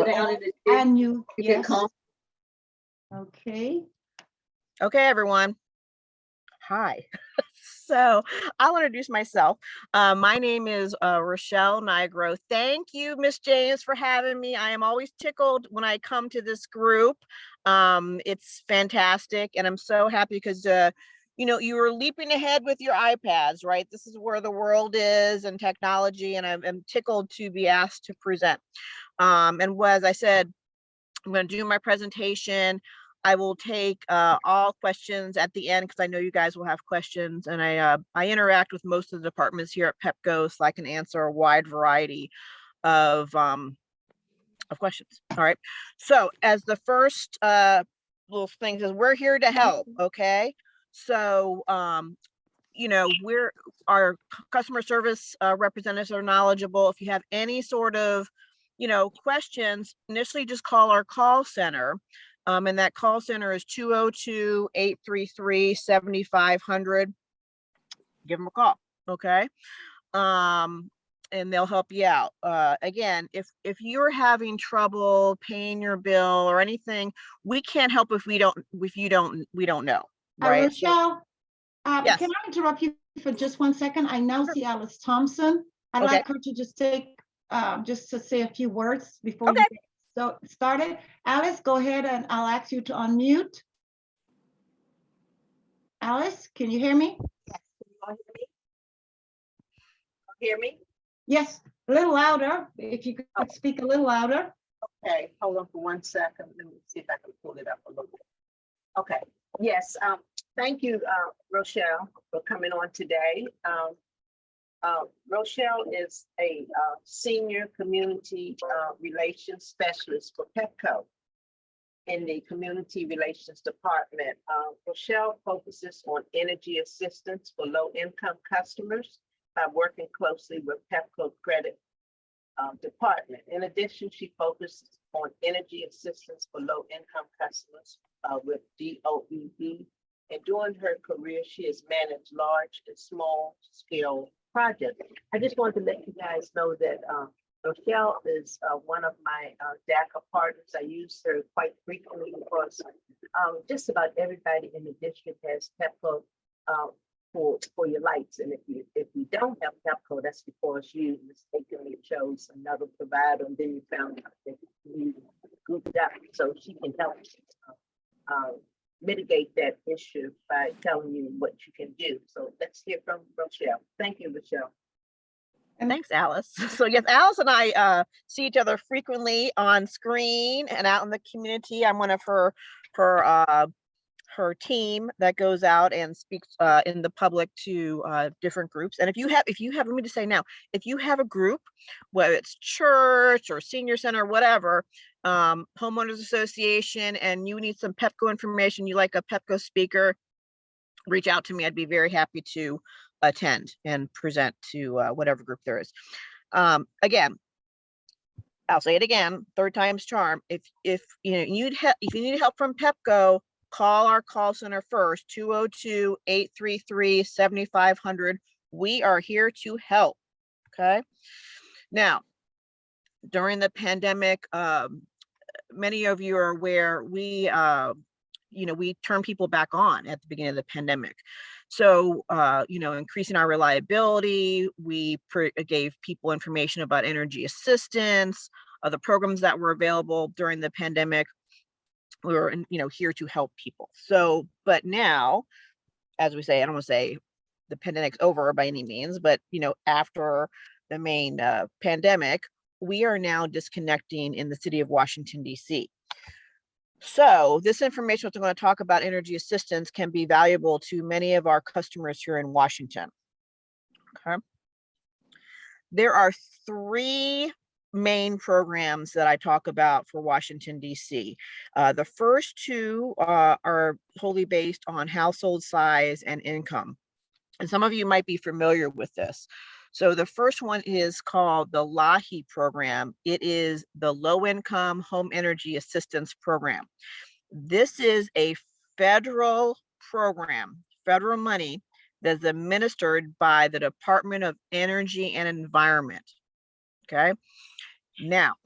down in the gym. And you, You can yes. come. Okay. Okay, everyone. Hi. So I'll introduce myself. My name is Rachelle Nigro. Thank you, Miss James, for having me. I am always tickled when I come to this group. It's fantastic, and I'm so happy because you know, you were leaping ahead with your iPads, right? This is where the world is and technology, and I'm tickled to be asked to present. And as I said, I'm going to do my presentation. I will take all questions at the end because I know you guys will have questions, and I interact with most of the departments here at PEPCO, so I can answer a wide variety of questions. All right. So as the first little thing is, we're here to help. Okay. So you know, our customer service representatives are knowledgeable. If you have any sort of, you know, questions, initially just call our call center. And that call center is 202-833-7500. Give them a call. Okay. And they'll help you out. Again, if you're having trouble paying your bill or anything, we can't help if we don't know. Right. Rachelle, Yes. can I interrupt you for just 1 second? I now Sure. see Alice Thompson. I'd Okay. like her to just take, just to say a few words before Okay. you get started. Alice, go ahead and I'll ask you to unmute. Alice, can you hear me? Yes. Can you all hear me? Yes, a little louder. If you could speak a little louder. Okay, hold on for 1 second. Let me see if I can pull it up a little bit. Okay. Yes. Thank you, Rochelle, for coming on today. Rochelle is a senior community relations specialist for PEPCO in the community relations department. Rochelle focuses on energy assistance for low-income customers by working closely with PEPCO credit department. In addition, she focuses on energy assistance for low-income customers with DOEB. And during her career, she has managed large and small scale projects. I just wanted to let you guys know that Rochelle is one of my DACA partners. I use her quite frequently because just about everybody in the district has PEPCO for your lights. And if you don't have PEPCO, that's because you mistakenly chose another provider and then you found out that you goofed up. So she can help mitigate that issue by telling you what you can do. So let's hear from Rochelle. Thank you, Rochelle. Thanks, Alice. So yes, Alice and I see each other frequently on screen and out in the community. I'm one of her team that goes out and speaks in the public to different groups. And if you have, let me just say now, if you have a group, whether it's church or senior center, whatever, homeowners association, and you need some PEPCO information, you like a PEPCO speaker, reach out to me. I'd be very happy to attend and present to whatever group there is. Again, I'll say it again, third time's charm. If you need help from PEPCO, call our call center first, 202-833-7500. We are here to help. Okay. Now, during the pandemic, many of you are aware, we turned people back on at the beginning of the pandemic. So, increasing our reliability, we gave people information about energy assistance, the programs that were available during the pandemic. We were, here to help people. So, but now, as we say, I don't want to say the pandemic's over by any means, but, after the main pandemic, we are now disconnecting in the city of Washington, D.C. So this information, what I'm going to talk about energy assistance, can be valuable to many of our customers here in Washington. Okay. There are 3 main programs that I talk about for Washington, D.C. The first 2 are wholly based on household size and income. And some of you might be familiar with this. So the first one is called the LAHI program. It is the Low Income Home Energy Assistance Program. This is a federal program, federal money that's administered by the Department of Energy and Environment. Okay. Now,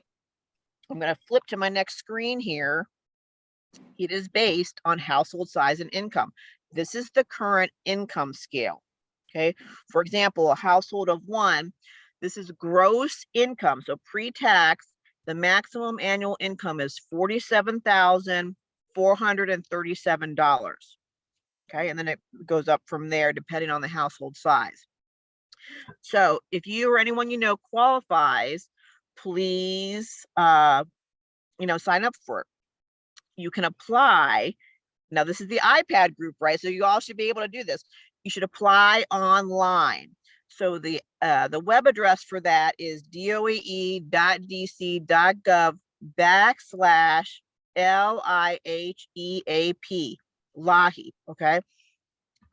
I'm going to flip to my next screen here. It is based on household size and income. This is the current income scale. Okay. For example, a household of one, this is gross income. So pre-tax, the maximum annual income is $47,437. Okay. And then it goes up from there depending on the household size. So if you or anyone you know qualifies, please, sign up for it. You can apply. Now, this is the iPad group, right? So you all should be able to do this. You should apply online. So the web address for that is doae.dc.gov/LIHEAP, LIHEAP, okay?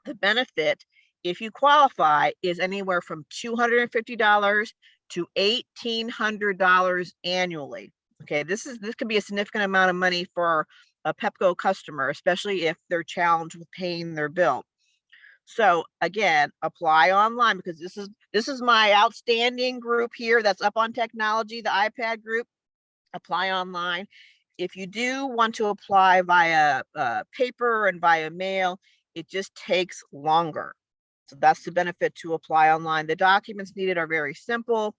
The benefit, if you qualify, is anywhere from $250 to $1,800 annually. Okay, this can be a significant amount of money for a Pepco customer, especially if they're challenged with paying their bill. So again, apply online, because this is my outstanding group here that's up on technology, the iPad group. Apply online. If you do want to apply via paper and via mail, it just takes longer. So that's the benefit to apply online. The documents needed are very simple.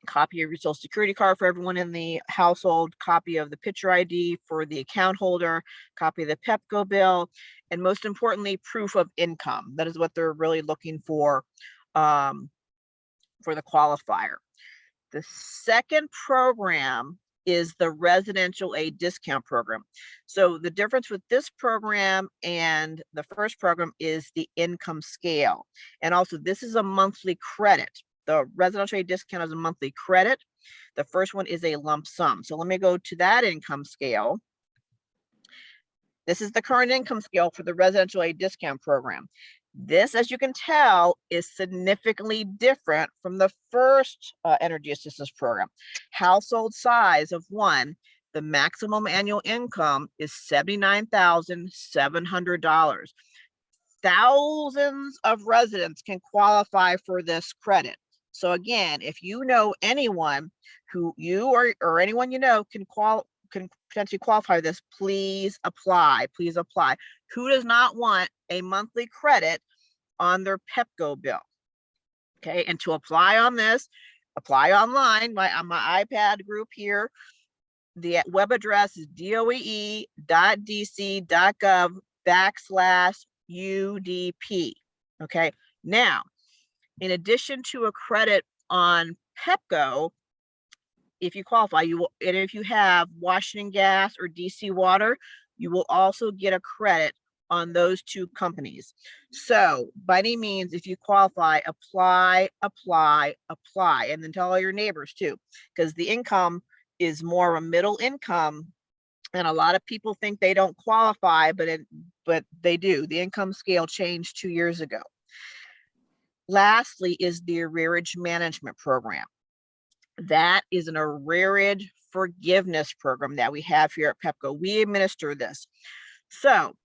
Copy of your social security card for everyone in the household, copy of the picture ID for the account holder, copy of the Pepco bill, and most importantly, proof of income. That is what they're really looking for the qualifier. The second program is the residential aid discount program. So the difference with this program and the first program is the income scale. And also this is a monthly credit. The residential aid discount is a monthly credit. The first one is a lump sum. So let me go to that income scale. This is the current income scale for the residential aid discount program. This, as you can tell, is significantly different from the first energy assistance program. Household size of one, the maximum annual income is $79,700. Thousands of residents can qualify for this credit. So again, if you know anyone who you or anyone you know can potentially qualify for this, please apply. Please apply. Who does not want a monthly credit on their Pepco bill? Okay, and to apply on this, apply online on my iPad group here. The web address is doae.dc.gov/UDP. Okay, now, in addition to a credit on Pepco, if you qualify, you will, and if you have Washington Gas or DC Water, you will also get a credit on those two companies. So by any means, if you qualify, apply, and then tell all your neighbors too, because the income is more of a middle income, and a lot of people think they don't qualify, but they do. The income scale changed 2 years ago. Lastly is the arrearage management program. That is an arrearage forgiveness program that we have here at Pepco. We administer this. So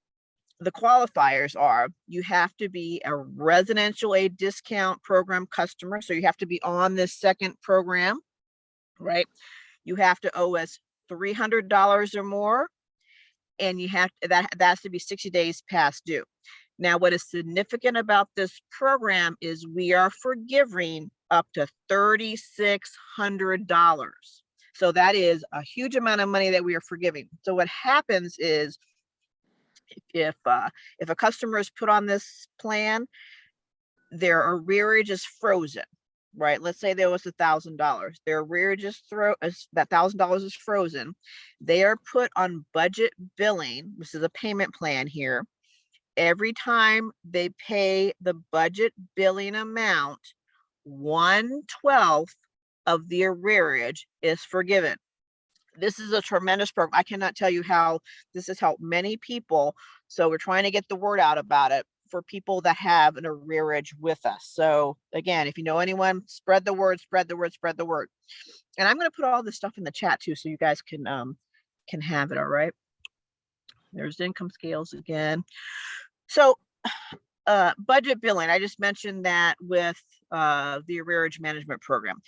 the qualifiers are, you have to be a residential aid discount program customer. So you have to be on this second program, right? You have to owe us $300 or more, and you have that has to be 60 days past due. Now, what is significant about this program is we are forgiving up to $3,600. So that is a huge amount of money that we are forgiving. So what happens is, if a customer is put on this plan, their arrearage is frozen, right? Let's say there was $1,000. Their arrearage is that $1,000 is frozen. They are put on budget billing. This is a payment plan here. Every time they pay the budget billing amount, 1/12 of the arrearage is forgiven. This is a tremendous program. I cannot tell you how this has helped many people. So we're trying to get the word out about it for people that have an arrearage with us. So again, if you know anyone, spread the word, spread the word, spread the word. And I'm going to put all this stuff in the chat too, so you guys can have it. All right. There's income scales again. So budget billing, I just mentioned that with the arrearage management program.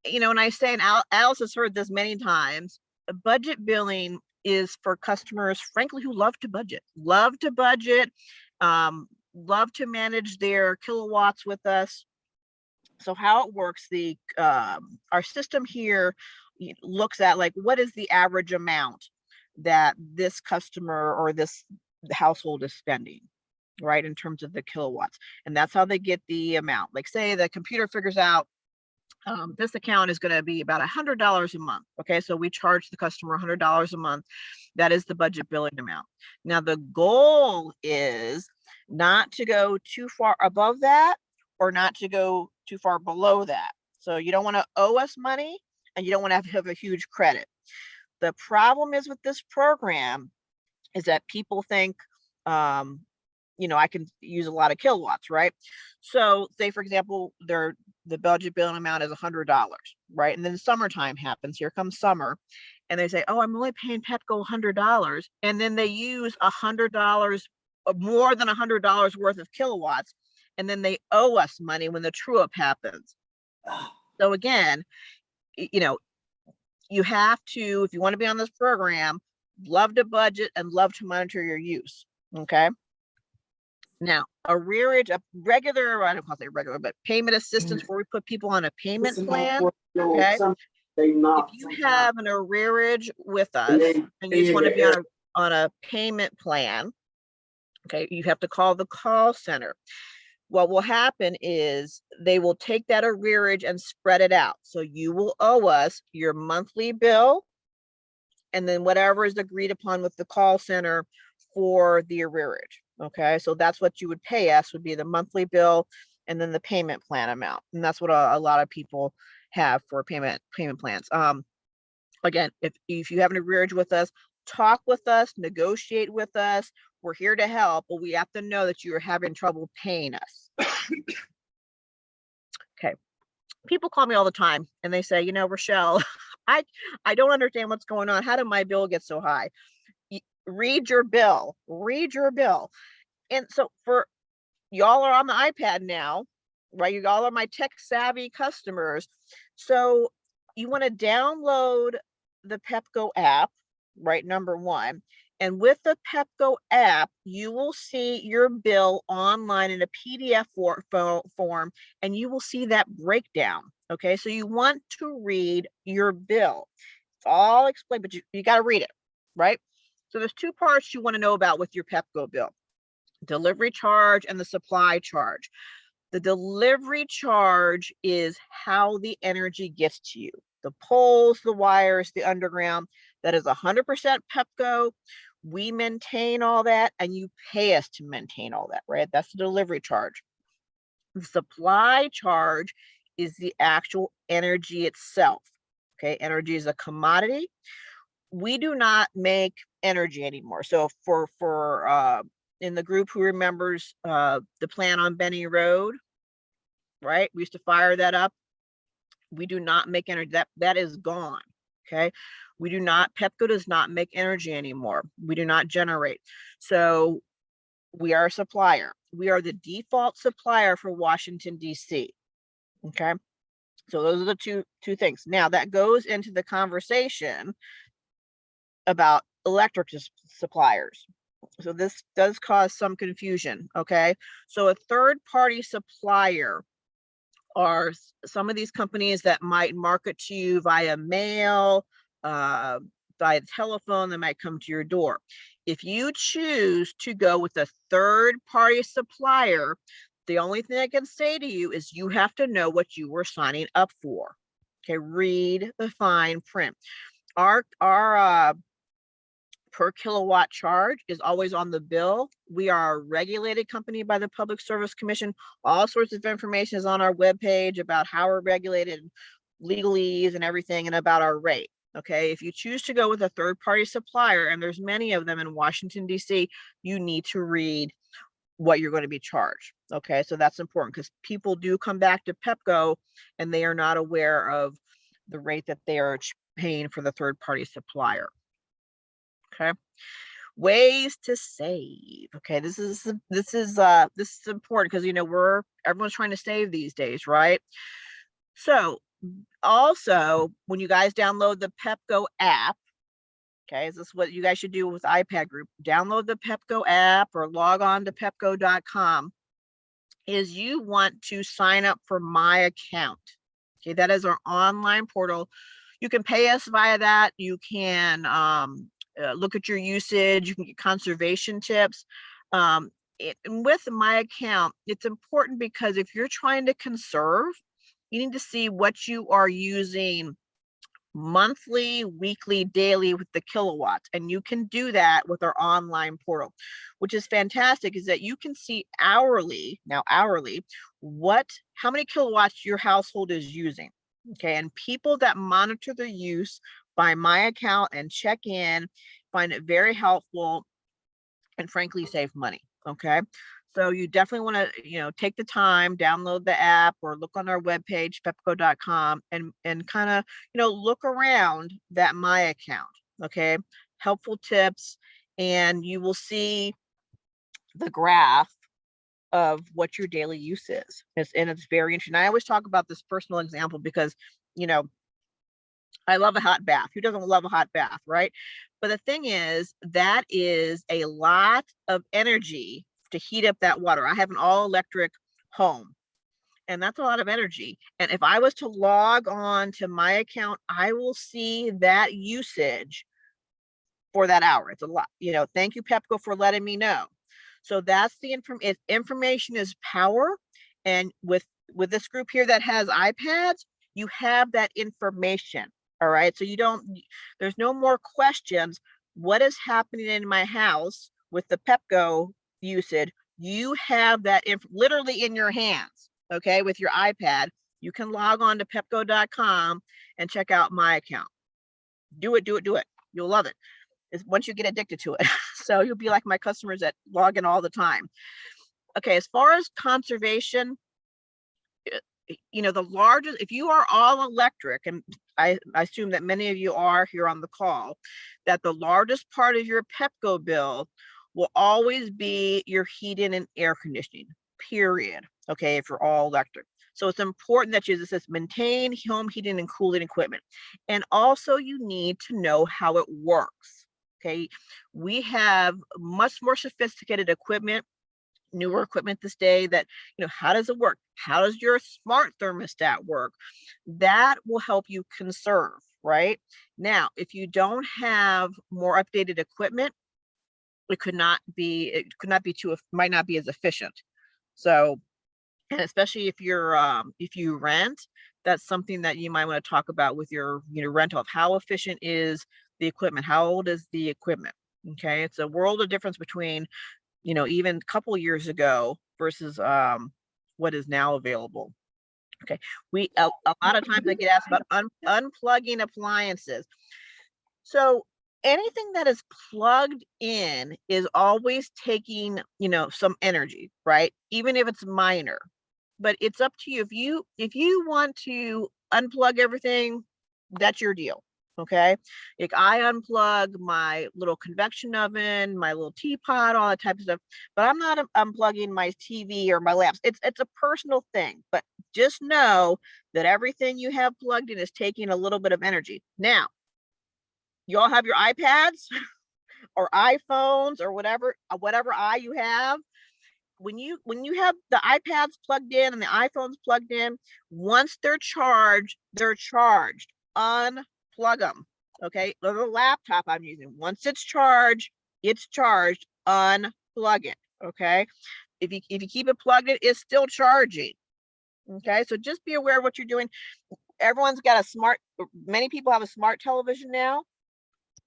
and I say, and Alice has heard this many times, budget billing is for customers, frankly, who love to budget, love to manage their kilowatts with us. So how it works, our system here looks at like, what is the average amount that this customer or this household is spending, right, in terms of the kilowatts. And that's how they get the amount. Like, say the computer figures out this account is going to be about $100 a month. Okay, so we charge the customer $100 a month. That is the budget billing amount. Now, the goal is not to go too far above that or not to go too far below that. So you don't want to owe us money and you don't want to have a huge credit. The problem is with this program is that people think, I can use a lot of kilowatts, right? So say, for example, the budget billing amount is $100, right? And then summertime happens. Here comes summer. And they say, oh, I'm only paying Petco $100. And then they use $100, more than $100 worth of kilowatts. And then they owe us money when the true up happens. So again, you have to, if you want to be on this program, love to budget and love to monitor your use. Okay. Now, arrearage, a regular, I don't want to say regular, but payment assistance where we put people on a payment plan. Okay. If you have an arrearage with us and you just want to be on a payment plan, okay, you have to call the call center. What will happen is they will take that arrearage and spread it out. So you will owe us your monthly bill and then whatever is agreed upon with the call center for the arrearage. Okay, so that's what you would pay us, would be the monthly bill and then the payment plan amount. And that's what a lot of people have for payment plans. Again, if you have an arrearage with us, talk with us, negotiate with us. We're here to help, but we have to know that you are having trouble paying us. Okay. People call me all the time and they say, Rachelle, I don't understand what's going on. How did my bill get so high? Read your bill. And so for y'all are on the iPad now, right? Y'all are my tech savvy customers. So you want to download the Pepco app, right? Number one. And with the Pepco app, you will see your bill online in a PDF form, and you will see that breakdown. Okay, so you want to read your bill. It's all explained, but you got to read it, right? So there's two parts you want to know about with your Pepco bill: delivery charge and the supply charge. The delivery charge is how the energy gets to you. The poles, the wires, the underground, that is 100% Pepco. We maintain all that and you pay us to maintain all that, right? That's the delivery charge. The supply charge is the actual energy itself. Okay, energy is a commodity. We do not make energy anymore. So for in the group who remembers the plant on Benny Road, right? We used to fire that up. We do not make energy. That is gone. Okay. Pepco does not make energy anymore. We do not generate. So we are a supplier. We are the default supplier for Washington, D.C. Okay. So those are the two things. Now that goes into the conversation about electric suppliers. So this does cause some confusion. Okay. So a third-party supplier are some of these companies that might market to you via mail, via telephone, that might come to your door. If you choose to go with a third-party supplier, the only thing I can say to you is you have to know what you were signing up for. Okay, read the fine print. Our per kilowatt charge is always on the bill. We are a regulated company by the Public Service Commission. All sorts of information is on our webpage about how we're regulated, legalese and everything, and about our rate. Okay, if you choose to go with a third-party supplier, and there's many of them in Washington, D.C., you need to read what you're going to be charged. Okay, so that's important because people do come back to Pepco and they are not aware of the rate that they are paying for the third-party supplier. Okay, ways to save. Okay, this is important because everyone's trying to save these days, right? So Also, when you guys download the Pepco app, okay, is this what you guys should do with iPad group? Download the Pepco app or log on to pepco.com. Is you want to sign up for my account. Okay, that is our online portal. You can pay us via that. You can look at your usage. You can get conservation tips. And with my account, it's important because if you're trying to conserve, you need to see what you are using monthly, weekly, daily with the kilowatts. And you can do that with our online portal, which is fantastic, is that you can see hourly, how many kilowatts your household is using. Okay, and people that monitor the use by my account and check in find it very helpful and frankly save money. Okay, so you definitely want to, take the time, download the app or look on our webpage, pepco.com, and kind of, look around that my account. Okay, helpful tips, and you will see the graph of what your daily use is. And it's very interesting. I always talk about this personal example because, I love a hot bath. Who doesn't love a hot bath, right? But the thing is, that is a lot of energy to heat up that water. I have an all electric home, and that's a lot of energy. And if I was to log on to my account, I will see that usage for that hour. It's a lot. Thank you, Pepco, for letting me know. So that's the information is power. And with this group here that has iPads, you have that information. All right. So there's no more questions. What is happening in my house with the Pepco usage? You have that literally in your hands. Okay. With your iPad, you can log on to pepco.com and check out my account. Do it. You'll love it. Once you get addicted to it. So you'll be like my customers that log in all the time. Okay. As far as conservation, the largest, if you are all electric, and I assume that many of you are here on the call, that the largest part of your Pepco bill will always be your heating and air conditioning, period. Okay, if you're all electric. So it's important that you just maintain home heating and cooling equipment. And also you need to know how it works. Okay, we have much more sophisticated equipment, newer equipment this day that, how does it work? How does your smart thermostat work? That will help you conserve, right? Now, if you don't have more updated equipment, it might not be as efficient. So, and especially if you rent, that's something that you might want to talk about with your, rental, of how efficient is the equipment? How old is the equipment? Okay, it's a world of difference between, even a couple years ago versus what is now available. Okay, a lot of times I get asked about unplugging appliances. So anything that is plugged in is always taking, some energy, right? Even if it's minor. But it's up to you. If you want to unplug everything, that's your deal. Okay, like I unplug my little convection oven, my little teapot, all that type of stuff, but I'm not unplugging my TV or my lamps. It's a personal thing, but just know that everything you have plugged in is taking a little bit of energy. Now, you all have your iPads or iPhones or whatever you have. When you have the iPads plugged in and the iPhones plugged in, once they're charged. Unplug them. Okay, the laptop I'm using, once it's charged, unplug it. Okay, if you keep it plugged in, it's still charging. Okay, so just be aware of what you're doing. Everyone's got many people have a smart television now.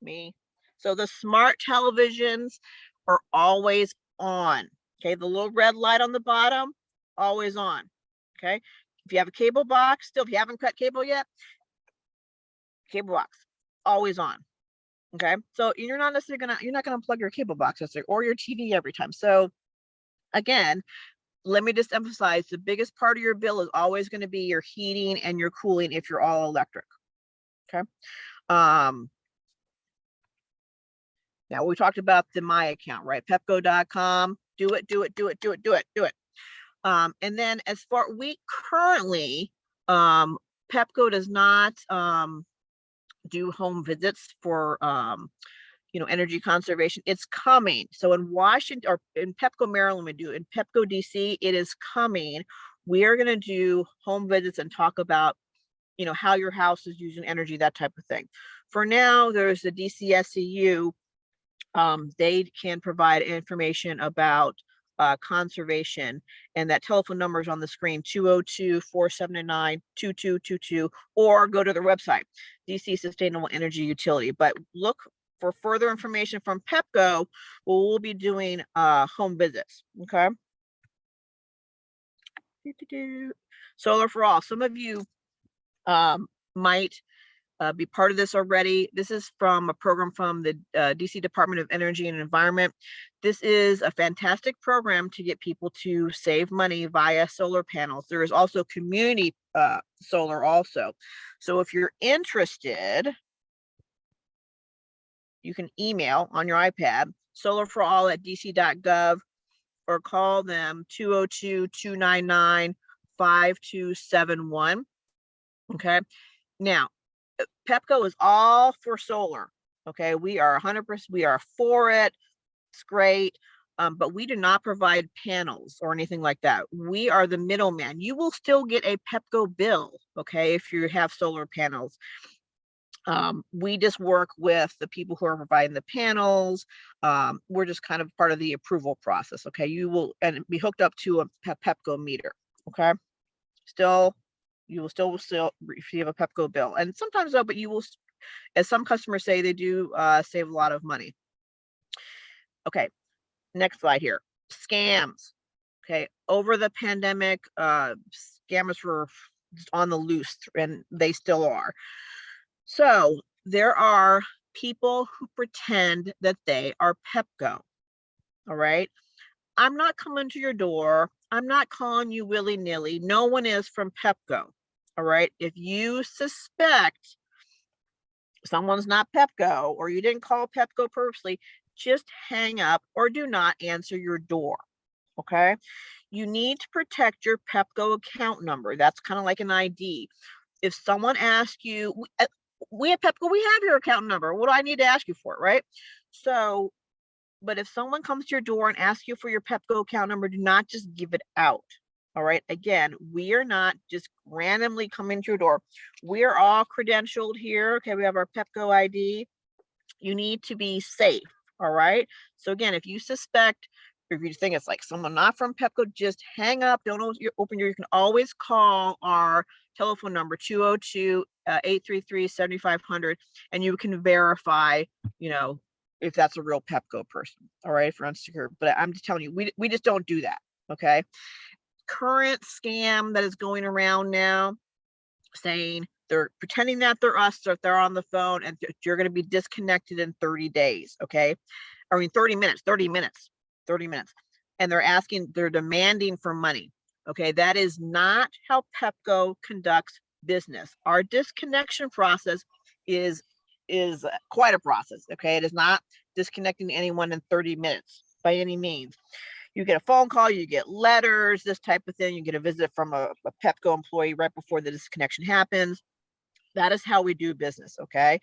Me. So the smart televisions are always on. Okay, the little red light on the bottom, always on. Okay, if you have a cable box, if you haven't cut cable yet, cable box, always on. Okay, so you're not gonna unplug your cable box or your TV every time. So again, let me just emphasize, the biggest part of your bill is always going to be your heating and your cooling if you're all electric. Okay. Now we talked about the My account, right? Pepco.com. Do it. And then as far, we currently Pepco does not do home visits for energy conservation. It's coming. So in Washington, or in Pepco, Maryland, we do. In Pepco, DC, it is coming. We are going to do home visits and talk about, how your house is using energy, that type of thing. For now, there's the DCSCU. They can provide information about conservation, and that telephone number is on the screen, 202-479-2222, or go to their website, DC Sustainable Energy Utility. But look for further information from Pepco. We'll be doing home visits. Okay. Solar for All. Some of you might be part of this already. This is from a program from the DC Department of Energy and Environment. This is a fantastic program to get people to save money via solar panels. There is also community solar also. So if you're interested, you can email on your iPad, solarforall@dc.gov, or call them 202-299-5271. Okay. Now, Pepco is all for solar. Okay. We are 100%, we are for it. It's great. But we do not provide panels or anything like that. We are the middleman. You will still get a Pepco bill, okay, if you have solar panels. We just work with the people who are providing the panels. We're just kind of part of the approval process. Okay. You will be hooked up to a Pepco meter. Okay. You will still receive a Pepco bill. And sometimes though, but you will, as some customers say, they do save a lot of money. Okay, next slide here. Scams. Okay, over the pandemic, scammers were on the loose, and they still are. So there are people who pretend that they are Pepco. All right. I'm not coming to your door. I'm not calling you willy-nilly. No one is from Pepco. All right. If you suspect someone's not Pepco, or you didn't call Pepco purposely, just hang up or do not answer your door. Okay. You need to protect your Pepco account number. That's kind of like an ID. If someone asks you, we at Pepco, we have your account number. What do I need to ask you for? Right. So, but if someone comes to your door and asks you for your Pepco account number, do not just give it out. All right. Again, we are not just randomly coming to your door. We are all credentialed here. Okay. We have our Pepco ID. You need to be safe. All right. So again, if you suspect, if you think it's like someone not from Pepco, just hang up. Don't open your, you can always call our telephone number, 202-833-7500, and you can verify, if that's a real Pepco person. All right. For unsecure. But I'm just telling you, we just don't do that. Okay. Current scam that is going around now, saying they're pretending that they're us, or if they're on the phone, and you're going to be disconnected in 30 days. Okay. 30 minutes, and they're demanding for money. Okay. That is not how Pepco conducts business. Our disconnection process is quite a process. Okay. It is not disconnecting anyone in 30 minutes by any means. You get a phone call, you get letters, this type of thing. You get a visit from a Pepco employee right before the disconnection happens. That is how we do business. Okay.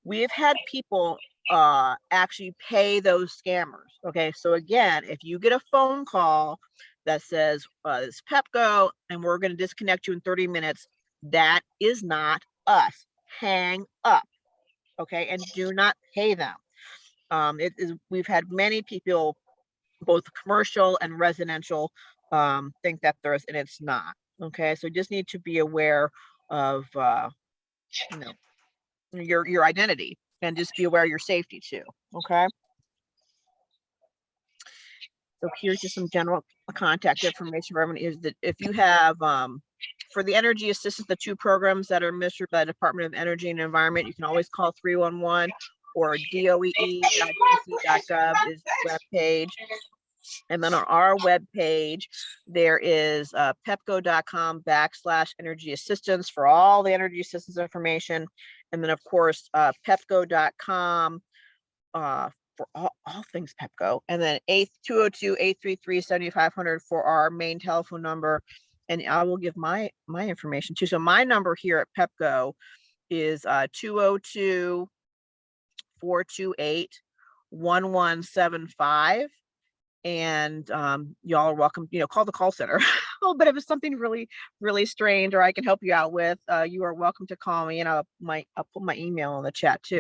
We have had people actually pay those scammers. Okay. So again, if you get a phone call that says it's Pepco and we're going to disconnect you in 30 minutes, that is not us. Hang up. Okay. And do not pay them. We've had many people, both commercial and residential, think that there's, and it's not. Okay. So you just need to be aware of, your identity, and just be aware of your safety too. Okay. So here's just some general contact information for everyone, is that if you have, for the energy assistance, the 2 programs that are administered by the Department of Energy and Environment, you can always call 311, or doe.dc.gov is the web page. And then on our web page, there is pepco.com/energy assistance for all the energy assistance information. And then of course, pepco.com for all things Pepco. And then 202-833-7500 for our main telephone number. and I will give my information too. So my number here at PEPCO is 202-428-1175. And y'all are welcome, call the call center. Oh, but if it's something really, really strange or I can help you out with, you are welcome to call me, and I'll put my email in the chat too.